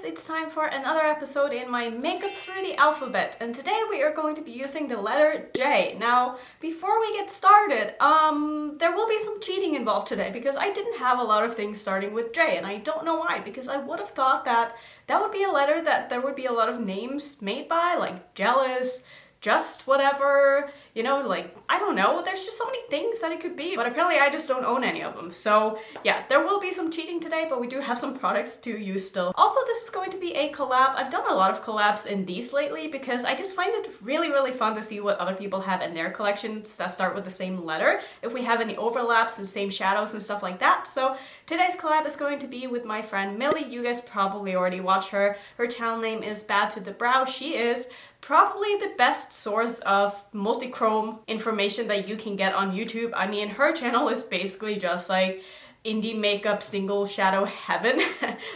guys, it's time for another episode in my Makeup Through the Alphabet, and today we are going to be using the letter J. Now, before we get started, there will be some cheating involved today because I didn't have a lot of things starting with J, and I don't know why, because I would have thought that that would be a letter that there would be a lot of names made by, like jealous, just whatever, you know, like, I don't know, there's just so many things that it could be, but apparently I just don't own any of them. So yeah, there will be some cheating today, but we do have some products to use still. Also, this is going to be a collab. I've done a lot of collabs in these lately because I just find it really fun to see what other people have in their collections that start with the same letter, if we have any overlaps and same shadows and stuff like that. So today's collab is going to be with my friend Millie. You guys probably already watch her. Her channel name is Badtothebrow. She is probably the best source of multi-chrome information that you can get on YouTube. I mean, her channel is basically just like indie makeup single shadow heaven.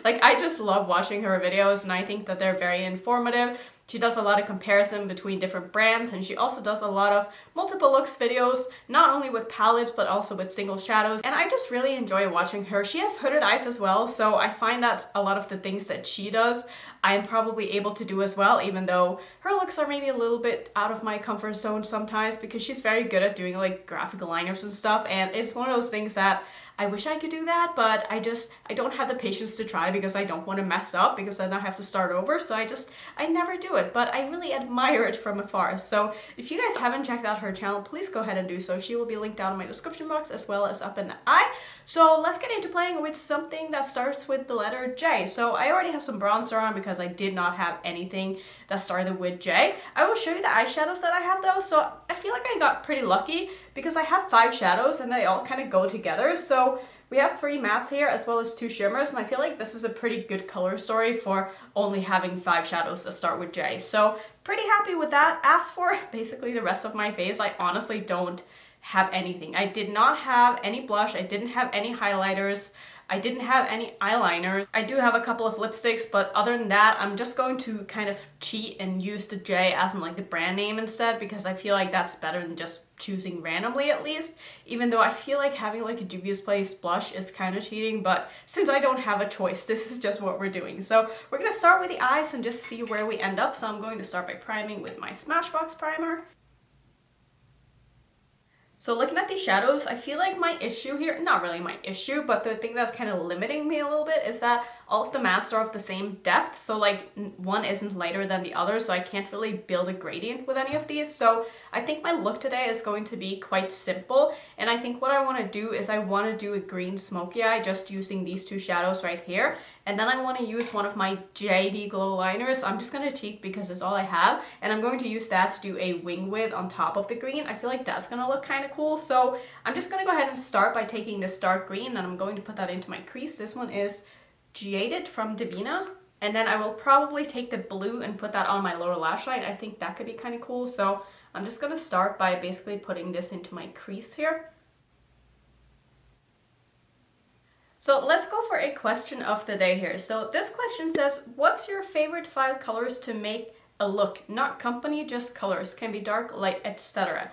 Like, I just love watching her videos and I think that they're very informative. She does a lot of comparison between different brands, and she also does a lot of multiple looks videos, not only with palettes but also with single shadows, and I just really enjoy watching her. She has hooded eyes as well, so I find that a lot of the things that she does I am probably able to do as well, even though her looks are maybe a little bit out of my comfort zone sometimes, because she's very good at doing like graphic aligners and stuff, and it's one of those things that I wish I could do that, but I don't have the patience to try because I don't want to mess up, because then I have to start over, so I never do it, but I really admire it from afar. So if you guys haven't checked out her channel, please go ahead and do so. She will be linked down in my description box as well as up in the eye. So let's get into playing with something that starts with the letter J. So I already have some bronzer on because I did not have anything that started with J. I will show you the eyeshadows that I have though, so I feel like I got pretty lucky because I have 5 shadows and they all kind of go together. So we have 3 mattes here as well as 2 shimmers, and I feel like this is a pretty good color story for only having 5 shadows that start with J. So pretty happy with that. As for basically the rest of my face, I honestly don't have anything. I did not have any blush, I didn't have any highlighters, I didn't have any eyeliners. I do have a couple of lipsticks, but other than that, I'm just going to kind of cheat and use the J as in like the brand name instead, because I feel like that's better than just choosing randomly, at least. Even though I feel like having like a Juvia's Place blush is kind of cheating, but since I don't have a choice, this is just what we're doing. So we're gonna start with the eyes and just see where we end up. So I'm going to start by priming with my Smashbox primer. So looking at these shadows, I feel like my issue here, not really my issue, but the thing that's kind of limiting me a little bit is that all of the mattes are of the same depth. So like one isn't lighter than the other, so I can't really build a gradient with any of these. So I think my look today is going to be quite simple. And I think what I want to do is I want to do a green smoky eye just using these 2 shadows right here. And then I want to use one of my Jaded glow liners. I'm just going to cheat because it's all I have. And I'm going to use that to do a wing with on top of the green. I feel like that's going to look kind of cool. So I'm just going to go ahead and start by taking this dark green and I'm going to put that into my crease. This one is Jaded from Devinah. And then I will probably take the blue and put that on my lower lash line. I think that could be kind of cool. So I'm just going to start by basically putting this into my crease here. So let's go for a question of the day here. So this question says, what's your favorite 5 colors to make a look? Not company, just colors. Can be dark, light, etc.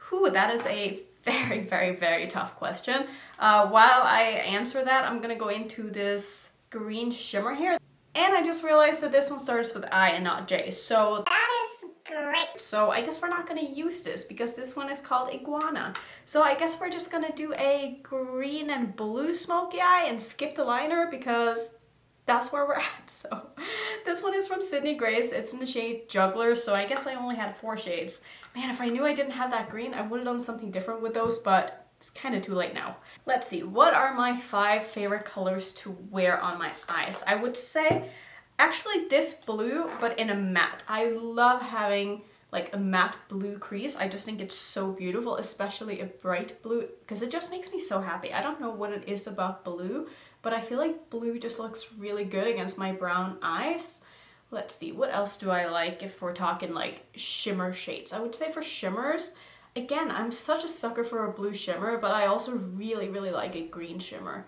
Whew, that is a very tough question. While I answer that, I'm gonna go into this green shimmer here. And I just realized that this one starts with I and not J. So that is great. So I guess we're not gonna use this because this one is called Iguana. So I guess we're just gonna do a green and blue smoky eye and skip the liner because that's where we're at. So this one is from Sydney Grace. It's in the shade Juggler. So I guess I only had 4 shades. Man, if I knew I didn't have that green, I would have done something different with those, but it's kind of too late now. Let's see, what are my 5 favorite colors to wear on my eyes? I would say actually this blue, but in a matte. I love having like a matte blue crease. I just think it's so beautiful, especially a bright blue, because it just makes me so happy. I don't know what it is about blue, but I feel like blue just looks really good against my brown eyes. Let's see, what else do I like if we're talking like shimmer shades? I would say for shimmers, again, I'm such a sucker for a blue shimmer, but I also really like a green shimmer.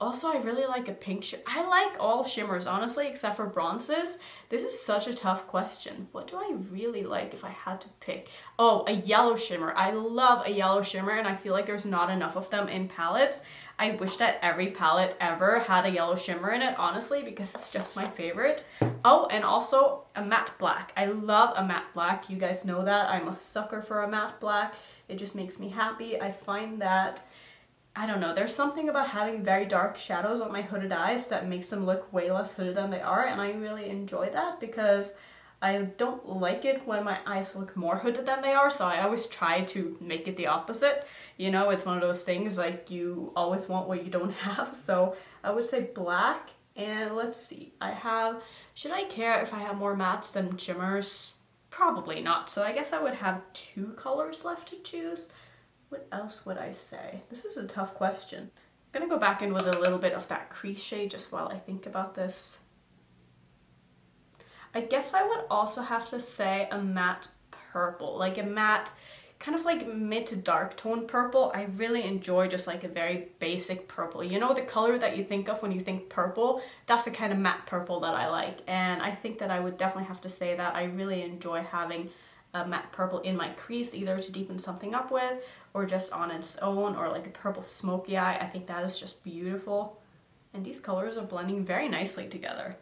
Also, I really like a pink shimmer. I like all shimmers, honestly, except for bronzes. This is such a tough question. What do I really like if I had to pick? Oh, a yellow shimmer. I love a yellow shimmer, and I feel like there's not enough of them in palettes. I wish that every palette ever had a yellow shimmer in it, honestly, because it's just my favorite. Oh, and also a matte black. I love a matte black. You guys know that. I'm a sucker for a matte black. It just makes me happy. I find that, I don't know, there's something about having very dark shadows on my hooded eyes that makes them look way less hooded than they are, and I really enjoy that because I don't like it when my eyes look more hooded than they are, so I always try to make it the opposite. You know, it's one of those things, like, you always want what you don't have, so I would say black. And let's see, I have, should I care if I have more mattes than shimmers? Probably not, so I guess I would have 2 colors left to choose. What else would I say? This is a tough question. I'm gonna go back in with a little bit of that crease shade just while I think about this. I guess I would also have to say a matte purple, like a matte, kind of like mid to dark tone purple. I really enjoy just like a very basic purple. You know, the color that you think of when you think purple, that's the kind of matte purple that I like. And I think that I would definitely have to say that I really enjoy having a matte purple in my crease, either to deepen something up with or just on its own, or like a purple smoky eye. I think that is just beautiful. And these colors are blending very nicely together.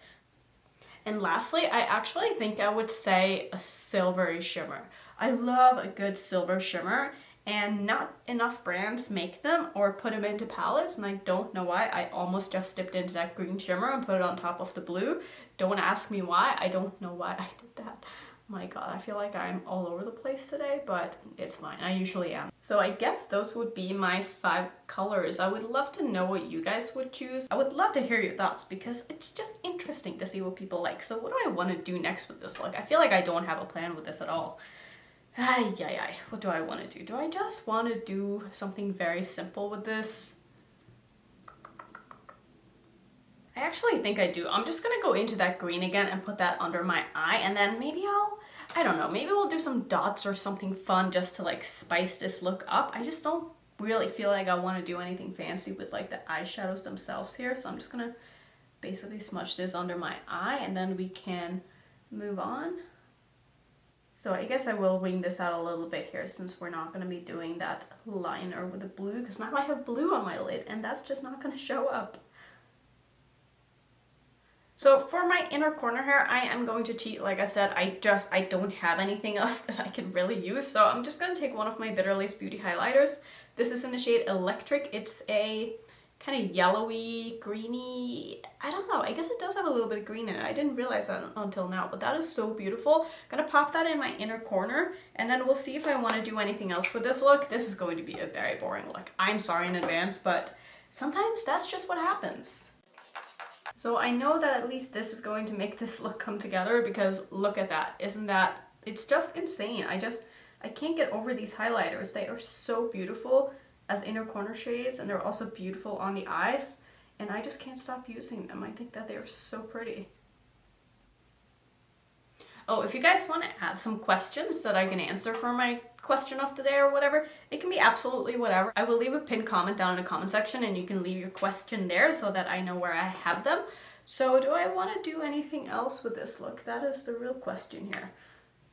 And lastly, I actually think I would say a silvery shimmer. I love a good silver shimmer, and not enough brands make them or put them into palettes, and I don't know why. I almost just dipped into that green shimmer and put it on top of the blue. Don't ask me why. I don't know why I did that. My god, I feel like I'm all over the place today, but it's fine. I usually am. So I guess those would be my 5 colors. I would love to know what you guys would choose. I would love to hear your thoughts because it's just interesting to see what people like. So what do I want to do next with this look? I feel like I don't have a plan with this at all. What do I want to do? Do I just want to do something very simple with this? I actually think I do. I'm just gonna go into that green again and put that under my eye, and then maybe I don't know, maybe we'll do some dots or something fun just to like spice this look up. I just don't really feel like I want to do anything fancy with like the eyeshadows themselves here, so I'm just gonna basically smudge this under my eye and then we can move on. So I guess I will wing this out a little bit here since we're not going to be doing that liner with the blue, because now I have blue on my lid and that's just not going to show up. So for my inner corner here, I am going to cheat. Like I said, I don't have anything else that I can really use. So I'm just going to take one of my Bitterlace Beauty highlighters. This is in the shade Electric. It's a kind of yellowy, greeny, I don't know. I guess it does have a little bit of green in it. I didn't realize that until now, but that is so beautiful. I'm gonna pop that in my inner corner, and then we'll see if I want to do anything else with this look. This is going to be a very boring look. I'm sorry in advance, but sometimes that's just what happens. So I know that at least this is going to make this look come together, because look at that. Isn't that, it's just insane. I can't get over these highlighters. They are so beautiful as inner corner shades, and they're also beautiful on the eyes, and I just can't stop using them. I think that they're so pretty. Oh, if you guys want to add some questions that I can answer for my question of the day or whatever, it can be absolutely whatever. I will leave a pinned comment down in the comment section and you can leave your question there so that I know where I have them. So do I want to do anything else with this look? That is the real question here.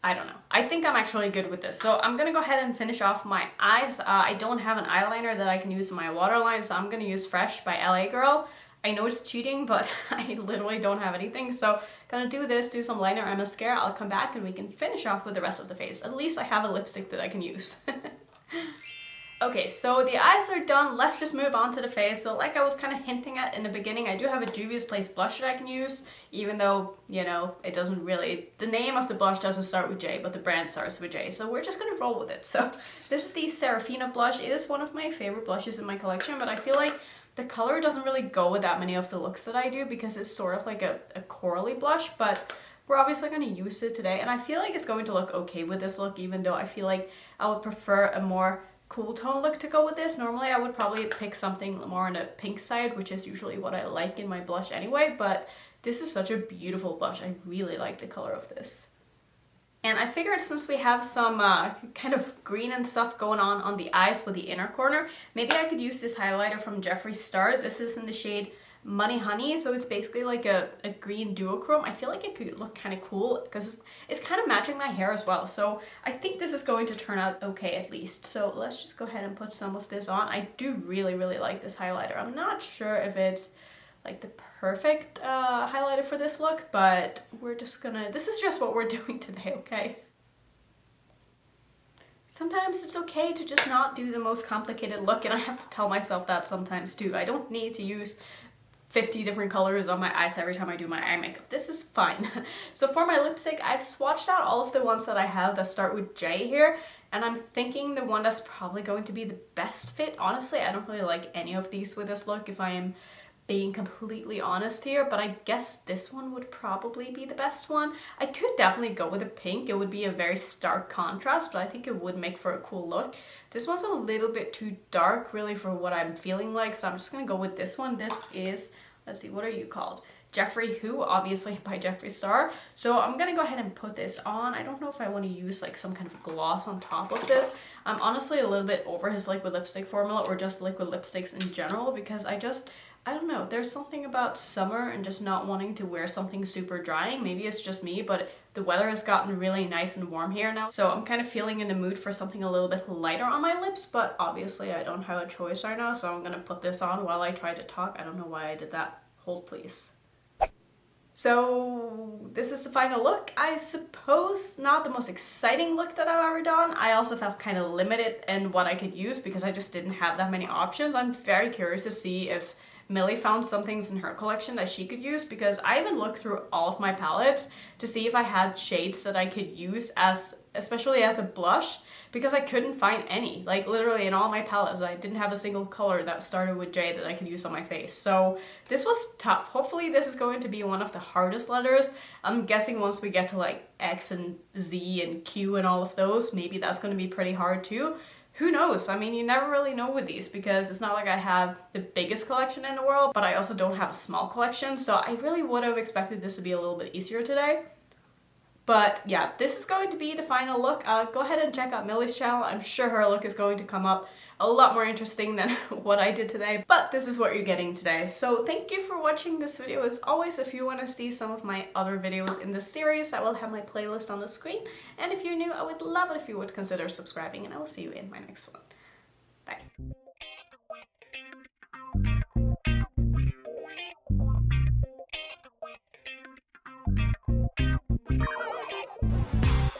I don't know. I think I'm actually good with this. So I'm going to go ahead and finish off my eyes. I don't have an eyeliner that I can use in my waterline, so I'm going to use Fresh by LA Girl. I know it's cheating, but I literally don't have anything. So gonna do this, do some liner and mascara. I'll come back and we can finish off with the rest of the face. At least I have a lipstick that I can use. Okay, so the eyes are done. Let's just move on to the face. So like I was kind of hinting at in the beginning, I do have a Juvia's Place blush that I can use, even though, you know, it doesn't really, the name of the blush doesn't start with J, but the brand starts with J. So we're just gonna roll with it. So this is the Serafina blush. It is one of my favorite blushes in my collection, but I feel like the color doesn't really go with that many of the looks that I do because it's sort of like a corally blush, but we're obviously going to use it today, and I feel like it's going to look okay with this look, even though I feel like I would prefer a more cool tone look to go with this. Normally I would probably pick something more on the pink side, which is usually what I like in my blush anyway, but this is such a beautiful blush. I really like the color of this. And I figured since we have some kind of green and stuff going on the eyes with the inner corner, maybe I could use this highlighter from Jeffree Star. This is in the shade Money Honey, so it's basically like a green duochrome. I feel like it could look kind of cool because it's kind of matching my hair as well. So I think this is going to turn out okay at least. So let's just go ahead and put some of this on. I do really like this highlighter. I'm not sure if it's like the perfect highlighter for this look, but we're just gonna, this is just what we're doing today, okay? Sometimes it's okay to just not do the most complicated look, and I have to tell myself that sometimes too. I don't need to use 50 different colors on my eyes every time I do my eye makeup. This is fine. So for my lipstick, I've swatched out all of the ones that I have that start with J here, and I'm thinking the one that's probably going to be the best fit. Honestly, I don't really like any of these with this look if I am being completely honest here, but I guess this one would probably be the best one. I could definitely go with a pink. It would be a very stark contrast, but I think it would make for a cool look. This one's a little bit too dark really for what I'm feeling like, so I'm just gonna go with this one. This is, let's see, what are you called? Jeffree Who, obviously by Jeffree Star. So I'm gonna go ahead and put this on. I don't know if I want to use like some kind of gloss on top of this. I'm honestly a little bit over his liquid lipstick formula, or just liquid lipsticks in general, because I don't know, there's something about summer and just not wanting to wear something super drying. Maybe it's just me, but the weather has gotten really nice and warm here now, so I'm kind of feeling in the mood for something a little bit lighter on my lips, but obviously I don't have a choice right now, so I'm gonna put this on while I try to talk. I don't know why I did that. Hold please. So this is the final look. I suppose not the most exciting look that I've ever done. I also felt kind of limited in what I could use because I just didn't have that many options. I'm very curious to see if Millie found some things in her collection that she could use, because I even looked through all of my palettes to see if I had shades that I could use especially as a blush, because I couldn't find any. Like literally in all my palettes, I didn't have a single color that started with J that I could use on my face. So this was tough. Hopefully this is going to be one of the hardest letters. I'm guessing once we get to like X and Z and Q and all of those, maybe that's going to be pretty hard too. Who knows? I mean, you never really know with these, because it's not like I have the biggest collection in the world, but I also don't have a small collection, so I really would have expected this to be a little bit easier today. But yeah, this is going to be the final look. Go ahead and check out Millie's channel. I'm sure her look is going to come up a lot more interesting than what I did today, but this is what you're getting today. So thank you for watching this video. As always, if you want to see some of my other videos in this series, I will have my playlist on the screen. And if you're new, I would love it if you would consider subscribing, and I will see you in my next one.